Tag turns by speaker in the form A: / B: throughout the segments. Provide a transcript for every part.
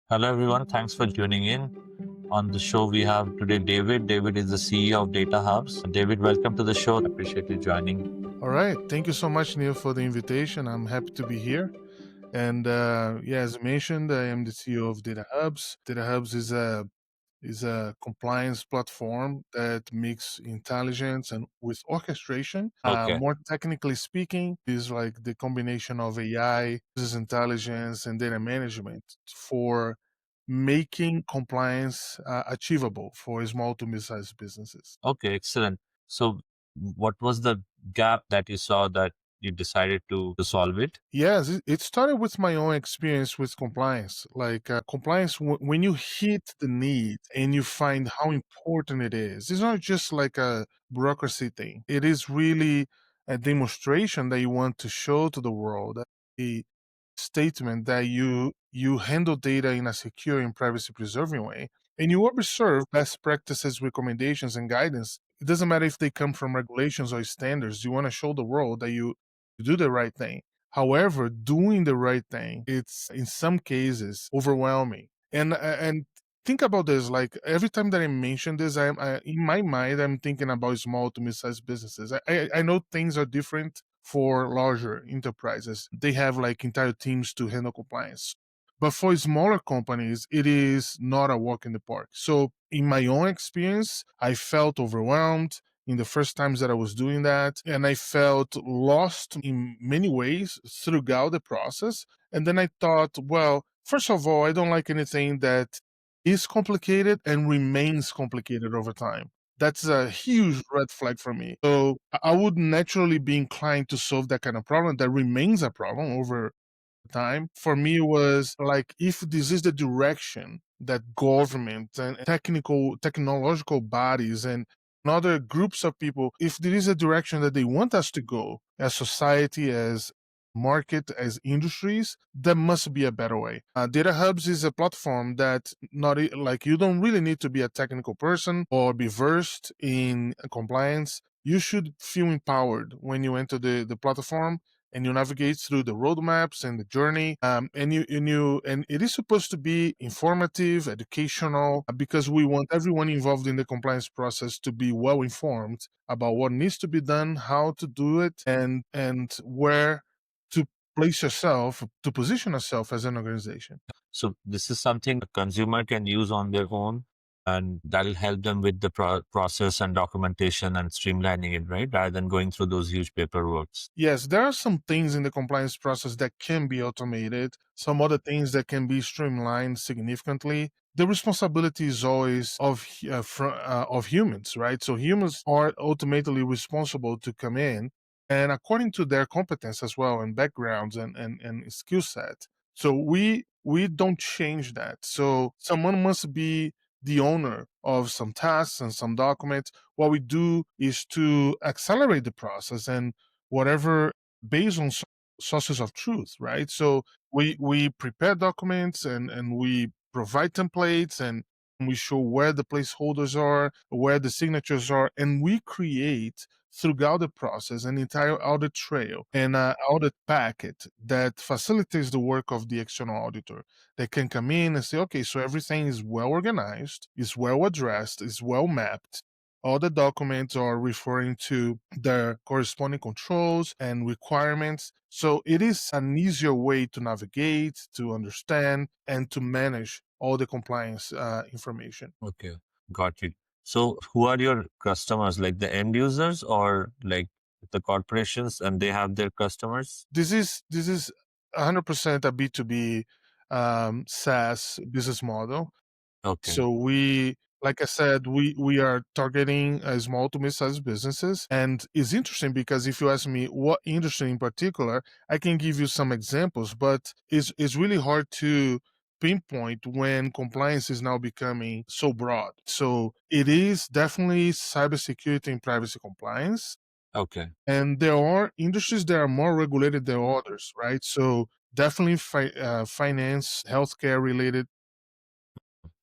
A: Hello, everyone. Thanks for tuning in. On the show, we have today David. David is the CEO of DataHubz. David, welcome to the show. Appreciate you joining.
B: All right. Thank you so much, Neil, for the invitation. I'm happy to be here. And as mentioned, I am the CEO of DataHubz. DataHubz is a compliance platform that mix intelligence and with orchestration.
A: Okay.
B: More technically speaking, is like the combination of AI, business intelligence, and data management for making compliance achievable for small to mid-sized businesses.
A: Okay, excellent. So, what was the gap that you saw that you decided to solve it?
B: Yes, it started with my own experience with compliance. Like compliance, when you hit the need and you find how important it is, it's not just like a bureaucracy thing. It is really a demonstration that you want to show to the world, a statement that you handle data in a secure and privacy preserving way, and you observe best practices, recommendations, and guidance. It doesn't matter if they come from regulations or standards. You want to show the world that you do the right thing. However, doing the right thing, it's in some cases overwhelming. And think about this. Like every time that I mention this, in my mind, I'm thinking about small to mid-sized businesses. I know things are different for larger enterprises. They have like entire teams to handle compliance. But for smaller companies, it is not a walk in the park. So, in my own experience, I felt overwhelmed in the first times that I was doing that. And I felt lost in many ways throughout the process. And then I thought, well, first of all, I don't like anything that is complicated and remains complicated over time. That's a huge red flag for me. So I would naturally be inclined to solve that kind of problem that remains a problem over time. For me, was like if this is the direction that government and technological bodies and other groups of people, if there is a direction that they want us to go as society, as market, as industries, there must be a better way. DataHubz is a platform that like you don't really need to be a technical person or be versed in compliance. You should feel empowered when you enter the platform and you navigate through the roadmaps and the journey. And it is supposed to be informative, educational, because we want everyone involved in the compliance process to be well informed about what needs to be done, how to do it, and where to place yourself, to position yourself as an organization.
A: So, this is something a consumer can use on their own, and that'll help them with the process and documentation and streamlining it, right? Rather than going through those huge paperworks.
B: Yes, there are some things in the compliance process that can be automated, some other things that can be streamlined significantly. The responsibility is always of humans, right? So humans are ultimately responsible to come in, and according to their competence as well, and backgrounds and skill set. So we don't change that. So someone must be the owner of some tasks and some documents. What we do is to accelerate the process and whatever based on sources of truth, right? So we prepare documents and we provide templates and we show where the placeholders are, where the signatures are, and we create throughout the process an entire audit trail and an audit packet that facilitates the work of the external auditor. They can come in and say, okay, so everything is well organized, is well addressed, is well mapped. All the documents are referring to their corresponding controls and requirements. So it is an easier way to navigate, to understand, and to manage all the compliance information.
A: Okay, got it. So, who are your customers? Like the end users or like the corporations, and they have their customers?
B: This is 100% a B2B SaaS business model.
A: Okay.
B: So like I said, we are targeting small to mid-sized businesses, and it's interesting because if you ask me what industry in particular, I can give you some examples, but it's really hard to pinpoint when compliance is now becoming so broad. So it is definitely cybersecurity and privacy compliance,
A: Okay.
B: and there are industries that are more regulated than others, right? So definitely finance, healthcare related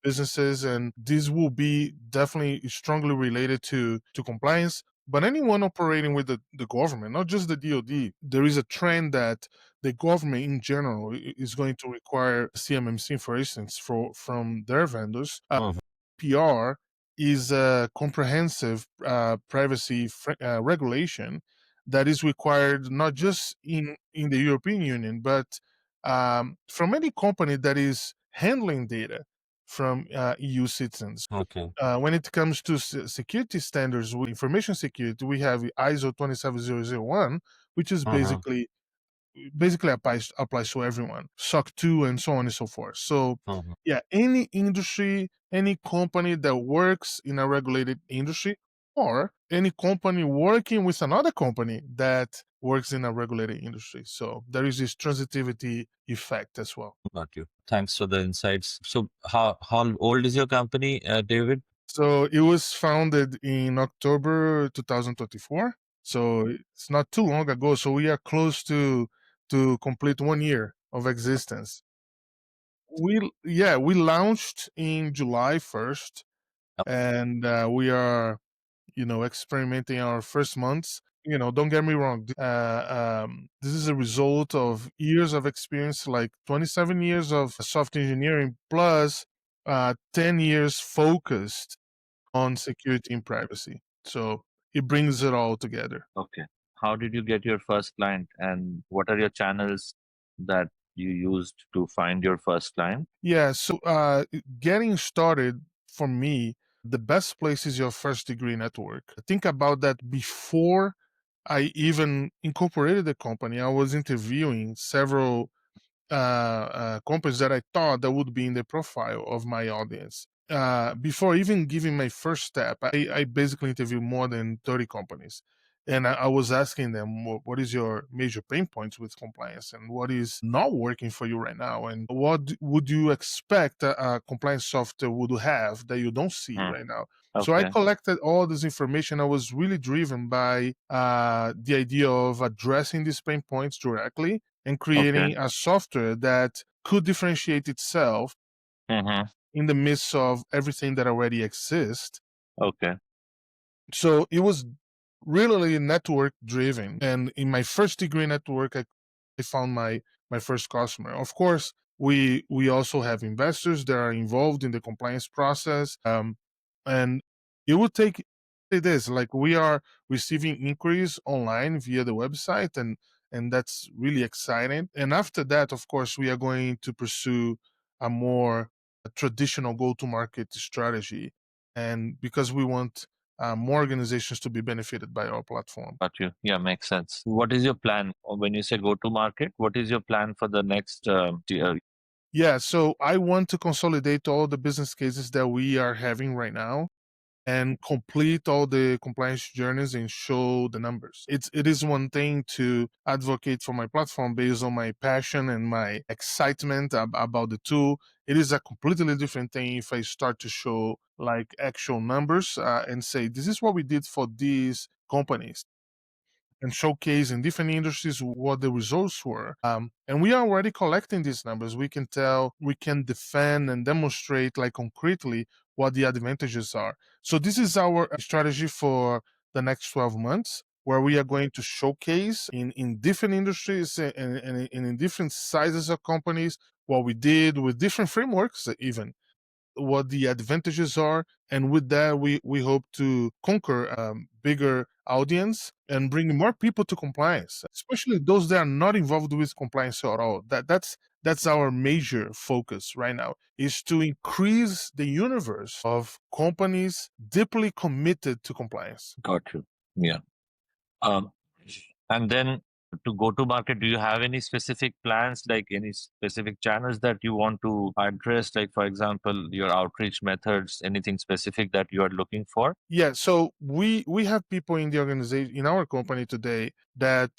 B: businesses, and these will be definitely strongly related to compliance. But anyone operating with the government, not just the DoD, there is a trend that the government in general is going to require CMMC, for instance, from their vendors.
A: Mhm.
B: PR is a comprehensive privacy regulation that is required not just in the European Union, but from any company that is handling data from EU citizens.
A: Okay.
B: When it comes to security standards with information security, we have ISO 27001, which is
A: Uh-huh.
B: basically applies to everyone, SOC 2 and so on and so forth. So
A: Uh-huh.
B: yeah, any industry, any company that works in a regulated industry, or any company working with another company that works in a regulated industry. So there is this transitivity effect as well.
A: Got you. Thanks for the insights. So how old is your company, David?
B: So it was founded in October 2024. So it's not too long ago. So we are close to complete 1 year of existence. We launched in July 1st,
A: Yep.
B: and we are experimenting our first months. Don't get me wrong. This is a result of years of experience, like 27 years of software engineering plus 10 years focused on security and privacy. So it brings it all together.
A: Okay. How did you get your first client, and what are your channels that you used to find your first client?
B: Yeah. So getting started for me, the best place is your first degree network. Think about that before I even incorporated the company. I was interviewing several companies that I thought that would be in the profile of my audience. Before even giving my first step, I basically interviewed more than 30 companies. And I was asking them, what is your major pain points with compliance and what is not working for you right now? And what would you expect a compliance software would have that you don't see
A: Hmm.
B: right now? So I
A: Okay.
B: collected all this information. I was really driven by the idea of addressing these pain points directly and
A: Okay.
B: creating a software that could differentiate itself
A: Mm-hmm.
B: in the midst of everything that already exists.
A: Okay.
B: So it was really network driven. And in my first degree network, I found my first customer. Of course, we also have investors that are involved in the compliance process. And it would take it is like we are receiving inquiries online via the website, and that's really exciting. And after that, of course, we are going to pursue a more traditional go-to-market strategy, and because we want more organizations to be benefited by our platform.
A: Got you. Yeah, makes sense. What is your plan? Or when you say go to market, what is your plan for the next year?
B: Yeah, so I want to consolidate all the business cases that we are having right now and complete all the compliance journeys and show the numbers. It is one thing to advocate for my platform based on my passion and my excitement about the tool. It is a completely different thing if I start to show like actual numbers and say this is what we did for these companies and showcase in different industries what the results were. And we are already collecting these numbers. We can tell, we can defend and demonstrate like concretely what the advantages are. So this is our strategy for the next 12 months, where we are going to showcase in different industries and in different sizes of companies what we did with different frameworks even what the advantages are, and with that we hope to conquer bigger audience and bring more people to compliance, especially those that are not involved with compliance at all. That's our major focus right now, is to increase the universe of companies deeply committed to compliance.
A: Got you. Yeah. Um, and then to go to market, do you have any specific plans, like any specific channels that you want to address? Like, for example, your outreach methods, anything specific that you are looking for?
B: Yeah, so we have people in the organization in our company today that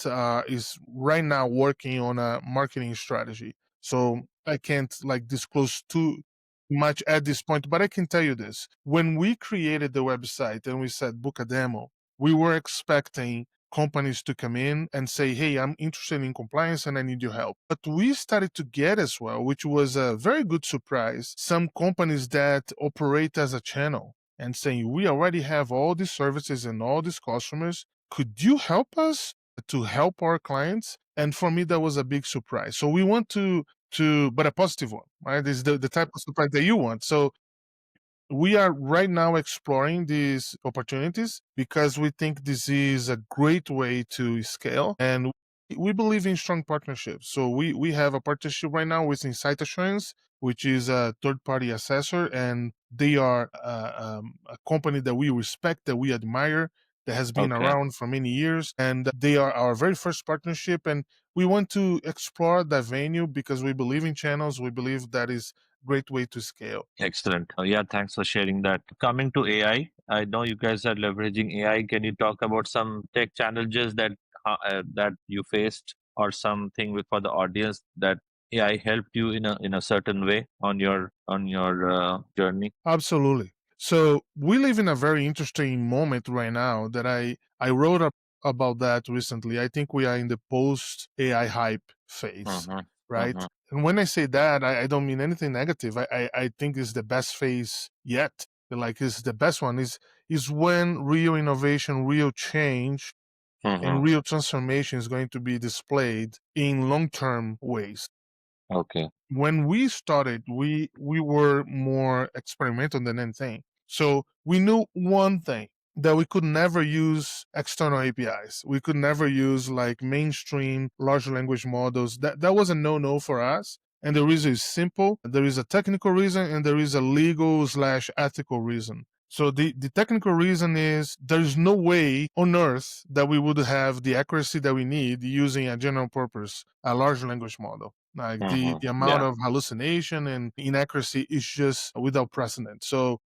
B: is right now working on a marketing strategy. So I can't like disclose too much at this point, but I can tell you this: when we created the website and we said book a demo, we were expecting companies to come in and say, "Hey, I'm interested in compliance and I need your help." But we started to get as well, which was a very good surprise, some companies that operate as a channel. and saying, we already have all these services and all these customers. Could you help us to help our clients? And for me, that was a big surprise. So we want but a positive one, right? This is the type of surprise that you want. So we are right now exploring these opportunities because we think this is a great way to scale, and we believe in strong partnerships. So we have a partnership right now with Insight Assurance, which is a third party assessor, and they are a company that we respect, that we admire, that has been
A: Okay.
B: around for many years, and they are our very first partnership. And we want to explore that venue because we believe in channels. We believe that is great way to scale.
A: Excellent. Yeah, thanks for sharing that. Coming to AI, I know you guys are leveraging AI. Can you talk about some tech challenges that you faced, or something for the audience that AI helped you in a certain way on your journey?
B: Absolutely. So we live in a very interesting moment right now that I wrote up about that recently. I think we are in the post AI hype phase,
A: Mm-hmm.
B: right?
A: Mm-hmm.
B: And when I say that, I don't mean anything negative. I think it's the best phase yet. Like it's the best one is when real innovation, real change, and
A: Mm-hmm.
B: real transformation is going to be displayed in long term ways.
A: Okay.
B: When we started, we were more experimental than anything. So we knew one thing, that we could never use external APIs. We could never use like mainstream large language models. That was a no-no for us. And the reason is simple. There is a technical reason and there is a legal slash ethical reason. So the technical reason is there's no way on earth that we would have the accuracy that we need using a general purpose, a large language model. Like
A: Mm-hmm.
B: the amount
A: Yeah.
B: of hallucination and inaccuracy is just without precedent. So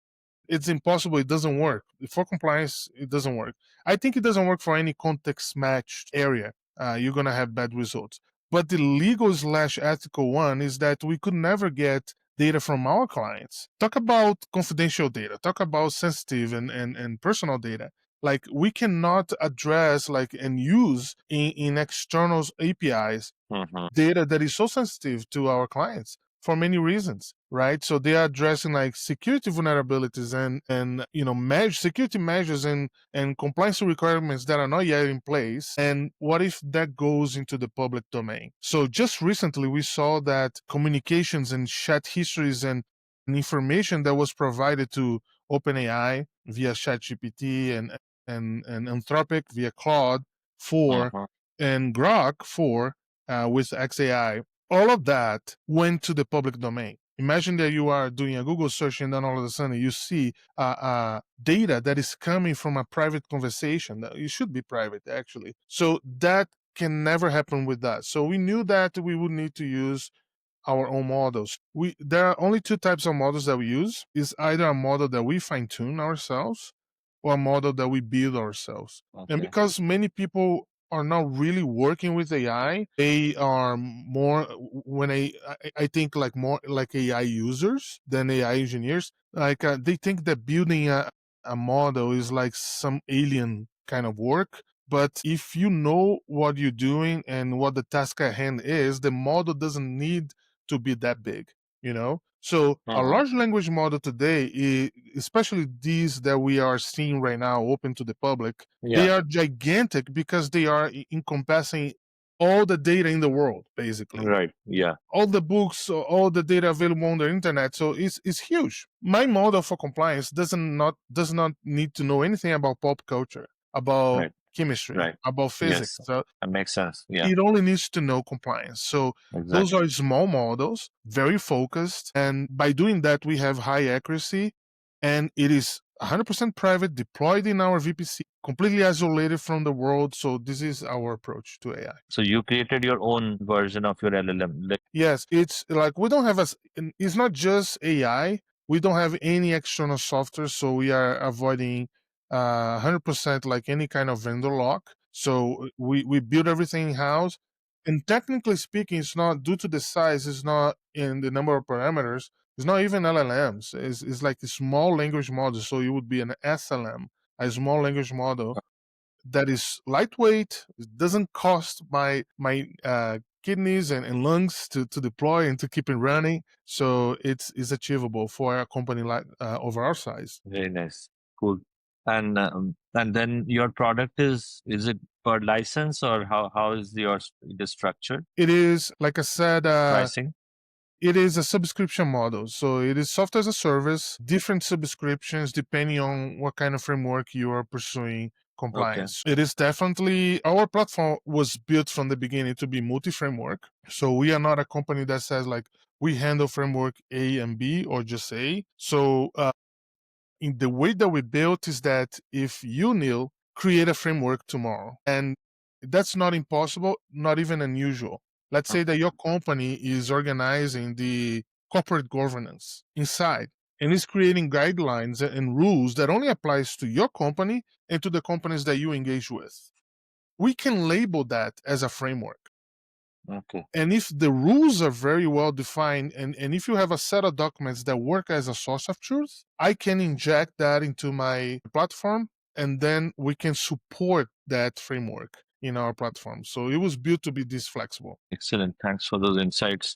B: it's impossible. It doesn't work. For compliance, it doesn't work. I think it doesn't work for any context matched area. You're going to have bad results. But the legal slash ethical one is that we could never get data from our clients. Talk about confidential data, talk about sensitive and personal data. Like we cannot address like and use in external APIs
A: Mm-hmm.
B: data that is so sensitive to our clients for many reasons, right? So they are addressing like security vulnerabilities and security measures and compliance requirements that are not yet in place. And what if that goes into the public domain? So just recently we saw that communications and chat histories and information that was provided to OpenAI via ChatGPT and Anthropic via Claude 4
A: Mm-hmm.
B: and Grok 4 with XAI, all of that went to the public domain. Imagine that you are doing a Google search and then all of a sudden you see data that is coming from a private conversation. It should be private, actually. So that can never happen with that. So we knew that we would need to use our own models. There are only two types of models that we use. Is either a model that we fine tune ourselves or a model that we build ourselves. And
A: Okay.
B: because many people are not really working with AI, they are more when I think like more like AI users than AI engineers. Like they think that building a model is like some alien kind of work. But if you know what you're doing and what the task at hand is, the model doesn't need to be that big, you know? So a
A: Mm-hmm.
B: large language model today, especially these that we are seeing right now open to the public, they
A: Yeah.
B: are gigantic because they are encompassing all the data in the world, basically.
A: Right. Yeah.
B: All the books, all the data available on the internet. So it's huge. My model for compliance does not need to know anything about pop culture, about
A: Right.
B: chemistry,
A: Right.
B: about
A: Yes.
B: physics. So
A: That makes sense. Yeah.
B: it only needs to know compliance. So those
A: Exactly.
B: are small models, very focused. And by doing that, we have high accuracy and it is 100% private, deployed in our VPC, completely isolated from the world. So this is our approach to AI.
A: So you created your own version of your LLM.
B: Yes, it's like we don't have it's not just AI. We don't have any external software, so we are avoiding 100% like any kind of vendor lock. So we build everything in house. And technically speaking, it's not due to the size, it's not in the number of parameters, it's not even LLMs. It's like a small language model. So it would be an SLM, a small language model that is lightweight. It doesn't cost my kidneys and lungs to deploy and to keep it running. So it's achievable for a company like of our size.
A: Very nice. Cool. And then your product is it per license, or how is it is structured?
B: It is, like I said,
A: Pricing?
B: it is a subscription model. So it is software as a service, different subscriptions depending on what kind of framework you are pursuing
A: Okay.
B: compliance. It is definitely, our platform was built from the beginning to be multi-framework. So we are not a company that says like we handle framework A and B or just A. So in the way that we built is that if you, Neil, create a framework tomorrow, and that's not impossible, not even unusual. Let's say that your company is organizing the corporate governance inside and is creating guidelines and rules that only applies to your company and to the companies that you engage with. We can label that as a framework.
A: Okay.
B: And if the rules are very well defined, and if you have a set of documents that work as a source of truth, I can inject that into my platform and then we can support that framework in our platform. So it was built to be this flexible.
A: Excellent. Thanks for those insights.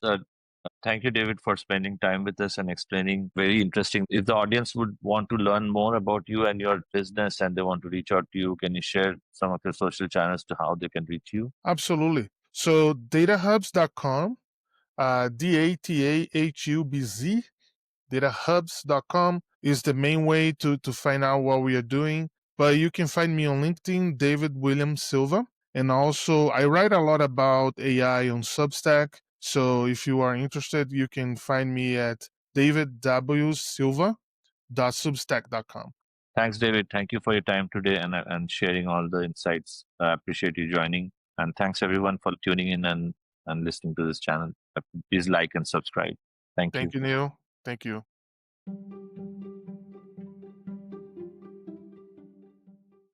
A: Thank you, David, for spending time with us and explaining. Very interesting. If the audience would want to learn more about you and your business and they want to reach out to you, can you share some of your social channels to how they can reach you?
B: Absolutely. So datahubz.com, DATAHUBZ, datahubz.com is the main way to find out what we are doing. But you can find me on LinkedIn, David William Silva. And also, I write a lot about AI on Substack. So if you are interested, you can find me at davidwsilva.substack.com.
A: Thanks, David. Thank you for your time today and sharing all the insights. I appreciate you joining. And thanks, everyone, for tuning in and listening to this channel. Please like and subscribe. Thank you.
B: Thank you, Neil. Thank you.